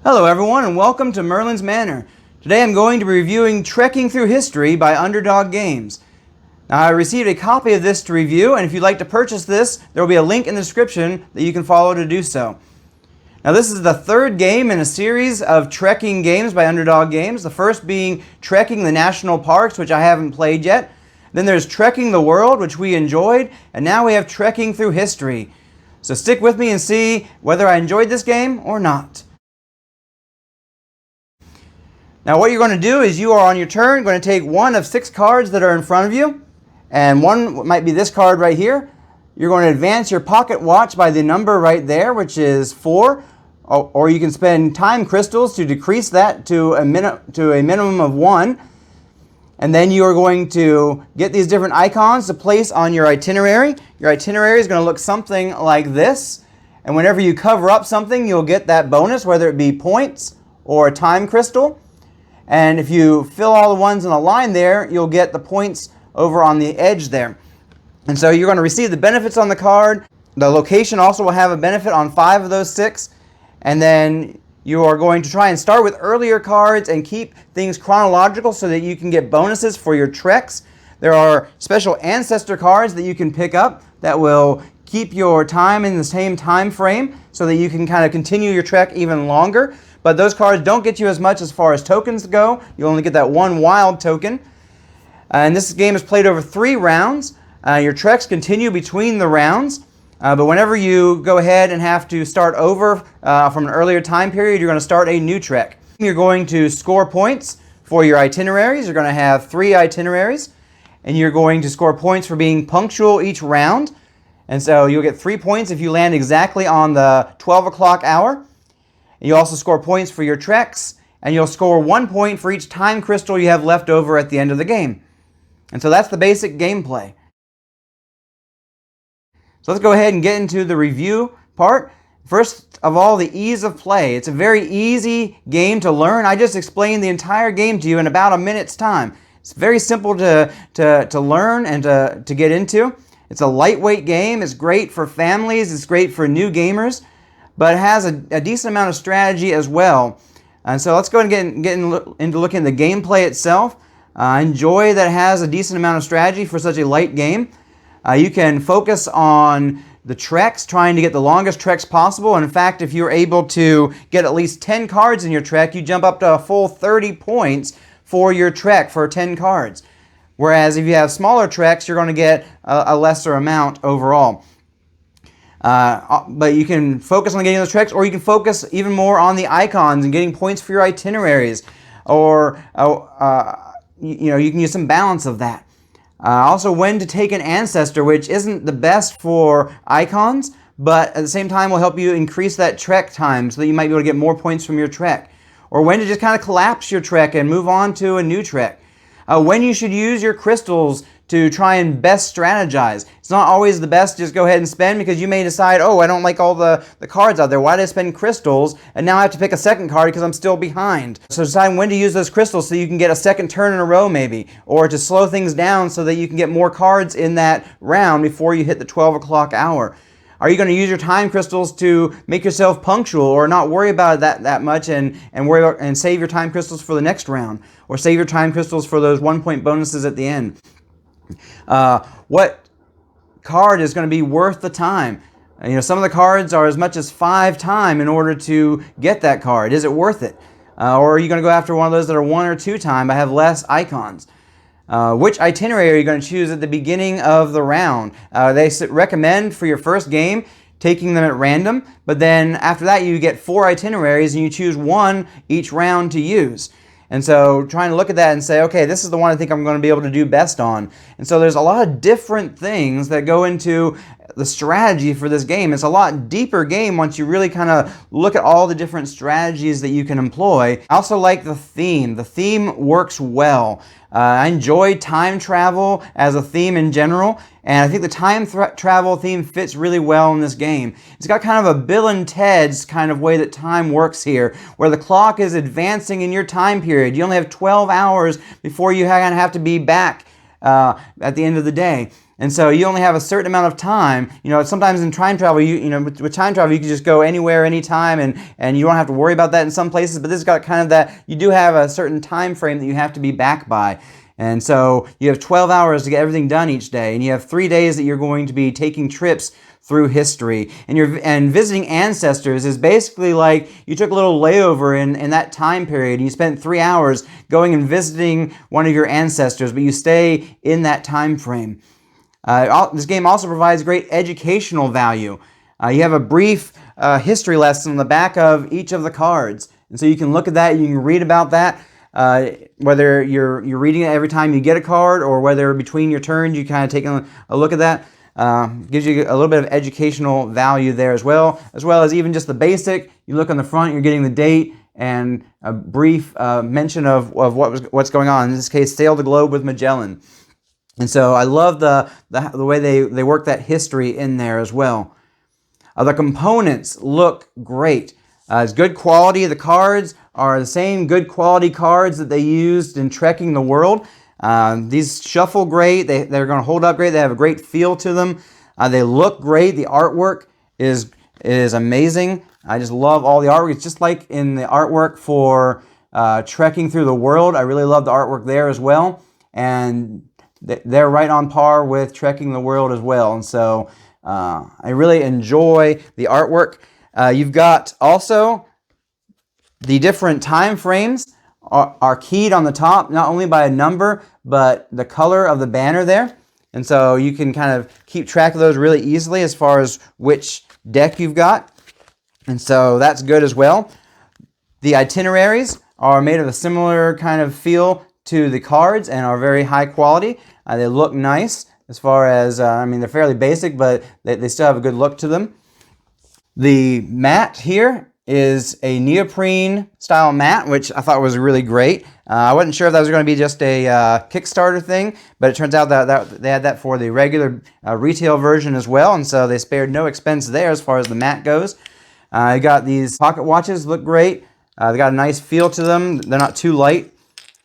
Hello everyone and welcome to Merlin's Manor. Today I'm going to be reviewing Trekking Through History by Underdog Games. Now I received a copy of this to review, and if you'd like to purchase this, there will be a link in the description that you can follow to do so. Now this is the third game in a series of trekking games by Underdog Games, the first being Trekking the National Parks, which I haven't played yet. Then there's Trekking the World, which we enjoyed, and now we have Trekking Through History. So stick with me and see whether I enjoyed this game or not. Now what you're going to do is you are on your turn going to take one of 6 cards that are in front of you, and one might be this card right here. You're going to advance your pocket watch by the number right there, which is 4, or you can spend time crystals to decrease that to a minimum of 1. And then you are going to get these different icons to place on your itinerary. Your itinerary is going to look something like this, and whenever you cover up something, you'll get that bonus, whether it be points or a time crystal. And if you fill all the ones in a line there, you'll get the points over on the edge there. And so you're going to receive the benefits on the card. The location also will have a benefit on 5 of those 6. And then you are going to try and start with earlier cards and keep things chronological so that you can get bonuses for your treks. There are special ancestor cards that you can pick up that will keep your time in the same time frame so that you can kind of continue your trek even longer. But those cards don't get you as much as far as tokens go. You only get that 1 wild token. And this game is played over 3 rounds. Your treks continue between the rounds. But whenever you go ahead and have to start over from an earlier time period, you're going to start a new trek. You're going to score points for your itineraries. You're going to have 3 itineraries. And you're going to score points for being punctual each round. And so you'll get 3 points if you land exactly on the 12 o'clock hour. You also score points for your treks, and you'll score 1 point for each time crystal you have left over at the end of the game. And so that's the basic gameplay. So let's go ahead and get into the review part. First of all, the ease of play. It's a very easy game to learn. I just explained the entire game to you in about a minute's time. It's very simple to learn and to get into. It's a lightweight game. It's great for families. It's great for new gamers. But it has a decent amount of strategy as well. And so let's go ahead and get into looking at the gameplay itself. I enjoy that it has a decent amount of strategy for such a light game. You can focus on the treks, trying to get the longest treks possible. And in fact, if you're able to get at least 10 cards in your trek, you jump up to a full 30 points for your trek for 10 cards. Whereas if you have smaller treks, you're going to get a lesser amount overall. But you can focus on getting those treks, or you can focus even more on the icons and getting points for your itineraries, or you can use some balance of that. Also, when to take an ancestor, which isn't the best for icons, but at the same time will help you increase that trek time so that you might be able to get more points from your trek. Or when to just kind of collapse your trek and move on to a new trek. When you should use your crystals to try and best strategize. It's not always the best to just go ahead and spend, because you may decide, oh, I don't like all the cards out there. Why did I spend crystals? And now I have to pick a second card because I'm still behind. So decide when to use those crystals so you can get a second turn in a row maybe, or to slow things down so that you can get more cards in that round before you hit the 12 o'clock hour. Are you going to use your time crystals to make yourself punctual, or not worry about it that much and save your time crystals for the next round, or save your time crystals for those 1-point bonuses at the end? What card is going to be worth the time? Some of the cards are as much as 5 time in order to get that card. Is it worth it? Or are you going to go after one of those that are 1 or 2 time but have less icons? Which itinerary are you going to choose at the beginning of the round? They recommend for your first game taking them at random, but then after that you get 4 itineraries and you choose 1 each round to use. And so trying to look at that and say, okay, this is the one I think I'm going to be able to do best on. And so there's a lot of different things that go into the strategy for this game. It's a lot deeper game once you really kind of look at all the different strategies that you can employ. I also like the theme. The theme works well. I enjoy time travel as a theme in general, and I think the time travel theme fits really well in this game. It's got kind of a Bill and Ted's kind of way that time works here, where the clock is advancing in your time period. You only have 12 hours before you have to be back at the end of the day. And so you only have a certain amount of time. You know, sometimes in time travel, with time travel, you can just go anywhere, anytime, and you don't have to worry about that in some places. But this has got kind of that, you do have a certain time frame that you have to be back by. And so you have 12 hours to get everything done each day, and you have 3 days that you're going to be taking trips through history. And visiting ancestors is basically like you took a little layover in that time period, and you spent 3 hours going and visiting one of your ancestors, but you stay in that time frame. This game also provides great educational value. You have a brief history lesson on the back of each of the cards. And so you can look at that, you can read about that, whether you're reading it every time you get a card, or whether between your turns you kind of take a look at that. Gives you a little bit of educational value there as well as even just the basic. You look on the front, you're getting the date and a brief mention of what's going on. In this case, Sail the Globe with Magellan. And so I love the way they work that history in there as well. The components look great. It's good quality. The cards are the same good quality cards that they used in Trekking the World. These shuffle great. They're going to hold up great. They have a great feel to them. They look great. The artwork is amazing. I just love all the artwork. It's just like in the artwork for Trekking Through the World. I really love the artwork there as well. And they're right on par with Trekking the World as well. And so I really enjoy the artwork. You've got also the different time frames are keyed on the top, not only by a number, but the color of the banner there. And so you can kind of keep track of those really easily as far as which deck you've got. And so that's good as well. The itineraries are made of a similar kind of feel to the cards and are very high quality. They look nice as far as, they're fairly basic, but they still have a good look to them. The mat here is a neoprene style mat, which I thought was really great. I wasn't sure if that was going to be just a Kickstarter thing, but it turns out that they had that for the regular retail version as well, and so they spared no expense there as far as the mat goes. You got these pocket watches, look great. They got a nice feel to them. They're not too light.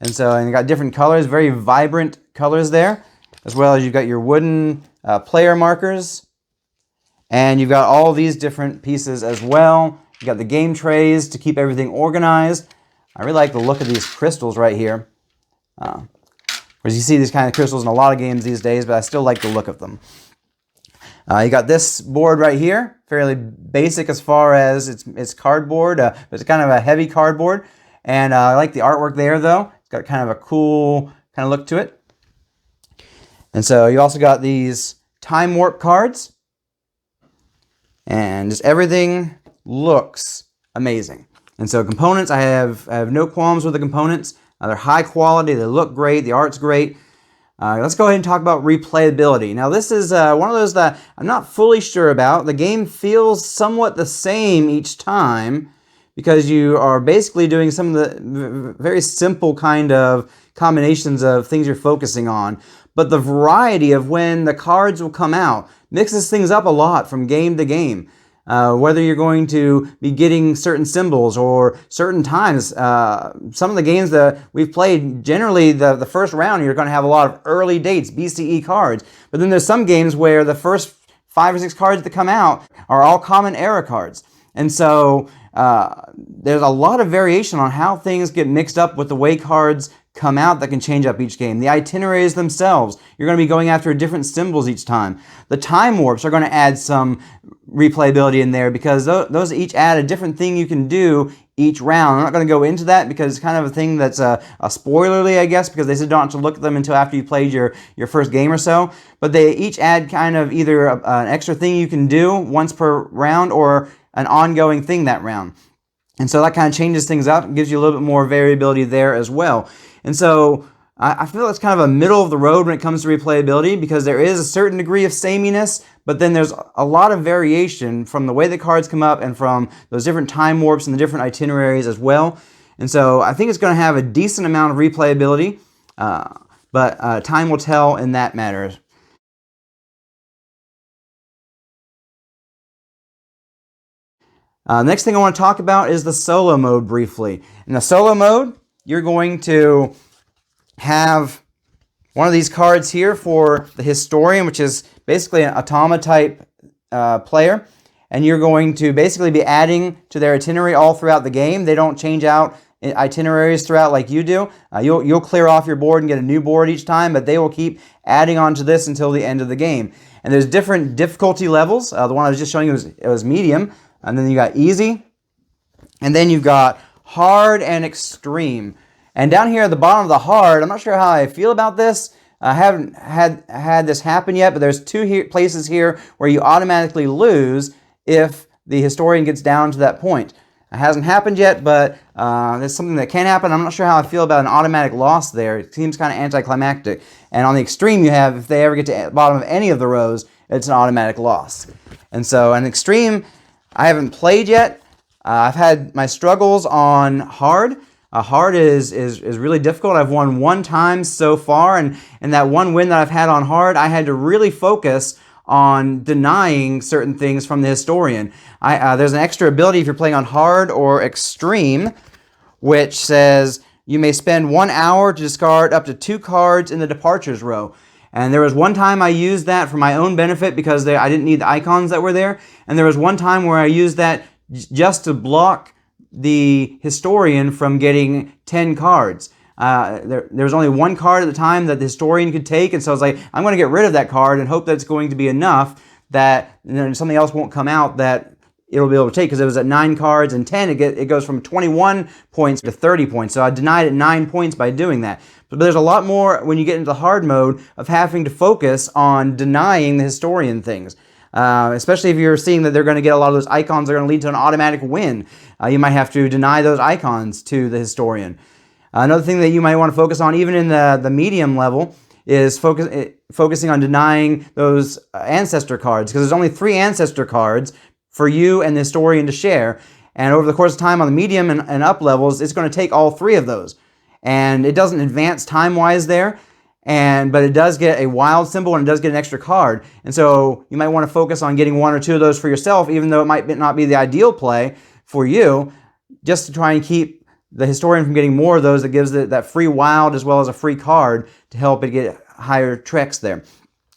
And you got different colors, very vibrant colors there, as well as you've got your wooden player markers. And you've got all these different pieces as well. You got the game trays to keep everything organized. I really like the look of these crystals right here. Whereas you see these kind of crystals in a lot of games these days, but I still like the look of them. You got this board right here, fairly basic as far as it's cardboard, but it's kind of a heavy cardboard. And I like the artwork there though. It's got kind of a cool kind of look to it. And so you also got these time warp cards. And just everything looks amazing. And so components, I have no qualms with the components. They're high quality, they look great, the art's great. Let's go ahead and talk about replayability. Now this is one of those that I'm not fully sure about. The game feels somewhat the same each time because you are basically doing some of the very simple kind of combinations of things you're focusing on. But the variety of when the cards will come out mixes things up a lot from game to game. Whether you're going to be getting certain symbols or certain times. Some of the games that we've played, generally the first round, you're going to have a lot of early dates, BCE cards. But then there's some games where the first 5 or 6 cards that come out are all common era cards. And so there's a lot of variation on how things get mixed up with the way cards come out that can change up each game. The itineraries themselves, you're going to be going after different symbols each time. The time warps are going to add some replayability in there because those each add a different thing you can do each round. I'm not going to go into that because it's kind of a thing that's a spoilerly, I guess, because they said don't have to look at them until after you played your first game or so. But they each add kind of either an extra thing you can do once per round or an ongoing thing that round. And so that kind of changes things up and gives you a little bit more variability there as well. And so I feel it's kind of a middle of the road when it comes to replayability because there is a certain degree of sameness, but then there's a lot of variation from the way the cards come up and from those different time warps and the different itineraries as well. And so I think it's going to have a decent amount of replayability, but time will tell in that matter. Next thing I want to talk about is the solo mode briefly. In the solo mode, you're going to have one of these cards here for the Historian, which is basically an Automa-type player. And you're going to basically be adding to their itinerary all throughout the game. They don't change out itineraries throughout like you do. You'll clear off your board and get a new board each time, but they will keep adding on to this until the end of the game. And there's different difficulty levels. The one I was just showing you was medium, and then you got easy, and then you've got hard and extreme. And down here at the bottom of the hard, I'm not sure how I feel about this. I haven't had this happen yet, but there's two places here where you automatically lose if the Historian gets down to that point. It hasn't happened yet, but there's something that can happen. I'm not sure how I feel about an automatic loss there. It seems kind of anticlimactic. And on the extreme, you have, if they ever get to the bottom of any of the rows, it's an automatic loss. And so an extreme, I haven't played yet. I've had my struggles on hard. Hard is really difficult. I've won one time so far, and that one win that I've had on hard, I had to really focus on denying certain things from the Historian. There's an extra ability if you're playing on hard or extreme, which says you may spend 1 hour to discard up to 2 cards in the departures row. And there was one time I used that for my own benefit because I didn't need the icons that were there. And there was one time where I used that just to block the Historian from getting 10 cards. There was only one card at the time that the Historian could take, and so I was like, I'm going to get rid of that card and hope that's going to be enough that something else won't come out that it'll be able to take, because it was at 9 cards and 10, it goes from 21 points to 30 points. So I denied it 9 points by doing that. But there's a lot more when you get into the hard mode of having to focus on denying the Historian things. Especially if you're seeing that they're going to get a lot of those icons that are going to lead to an automatic win. You might have to deny those icons to the Historian. Another thing that you might want to focus on, even in the medium level, is focusing on denying those ancestor cards, because there's only 3 ancestor cards for you and the Historian to share. And over the course of time on the medium and up levels, it's going to take all 3 of those. And it doesn't advance time-wise there, but it does get a wild symbol and it does get an extra card. And so you might want to focus on getting 1 or 2 of those for yourself, even though it might not be the ideal play for you, just to try and keep the Historian from getting more of those that gives that free wild as well as a free card to help it get higher tricks there.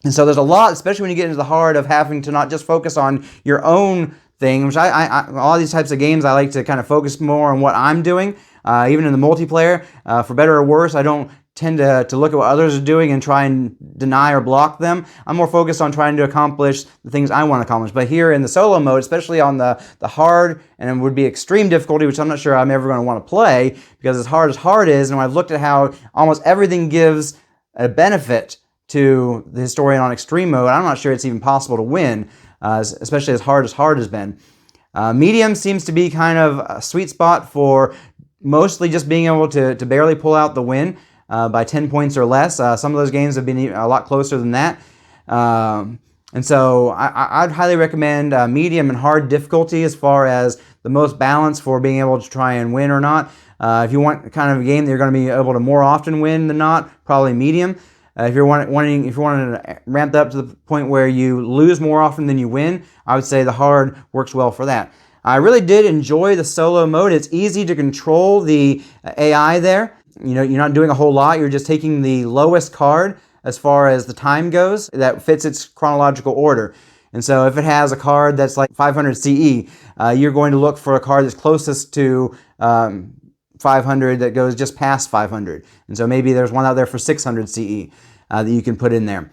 And so there's a lot, especially when you get into the hard, of having to not just focus on your own thing, which all these types of games I like to kind of focus more on what I'm doing. Even in the multiplayer, for better or worse, I don't tend to look at what others are doing and try and deny or block them. I'm more focused on trying to accomplish the things I want to accomplish. But here in the solo mode, especially on the hard, and it would be extreme difficulty, which I'm not sure I'm ever going to want to play, because as hard is, and I've looked at how almost everything gives a benefit to the Historian on extreme mode, I'm not sure it's even possible to win, especially as hard has been. Medium seems to be kind of a sweet spot for mostly just being able to barely pull out the win by 10 points or less. Some of those games have been a lot closer than that. And so I'd highly recommend medium and hard difficulty as far as the most balance for being able to try and win or not. If you want kind of a game that you're going to be able to more often win than not, probably medium. If you wanted to ramp that up to the point where you lose more often than you win, I would say the hard works well for that. I really did enjoy the solo mode. It's easy to control the AI there. You know, you're not doing a whole lot. You're just taking the lowest card as far as the time goes that fits its chronological order. And so if it has a card that's like 500 CE, you're going to look for a card that's closest to 500 that goes just past 500. And so maybe there's one out there for 600 CE that you can put in there.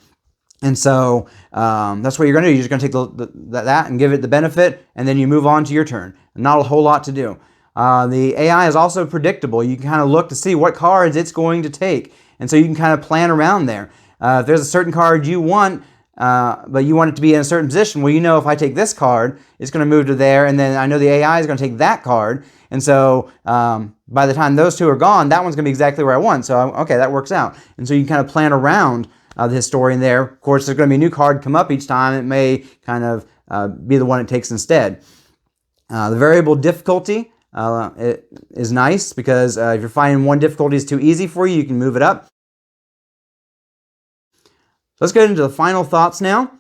And so that's what you're going to do. You're just going to take that and give it the benefit, and then you move on to your turn. Not a whole lot to do. The AI is also predictable. You can kind of look to see what cards it's going to take. And so you can kind of plan around there. If there's a certain card you want, but you want it to be in a certain position, well, you know if I take this card, it's going to move to there, and then I know the AI is going to take that card. And so by the time those two are gone, that one's going to be exactly where I want. So, okay, that works out. And so you can kind of plan around the Historian there. Of course, there's going to be a new card come up each time. It may kind of be the one it takes instead. The variable difficulty it is nice because if you're finding one difficulty is too easy for you, you can move it up. Let's get into the final thoughts now.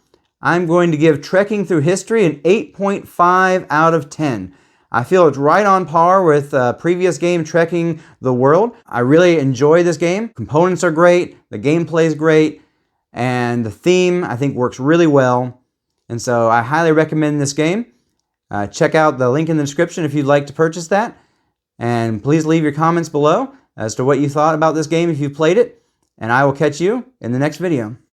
I'm going to give Trekking Through History an 8.5 out of 10. I feel it's right on par with previous game, Trekking the World. I really enjoy this game. Components are great, the gameplay is great, and the theme I think works really well. And so I highly recommend this game. Check out the link in the description if you'd like to purchase that. And please leave your comments below as to what you thought about this game if you played it. And I will catch you in the next video.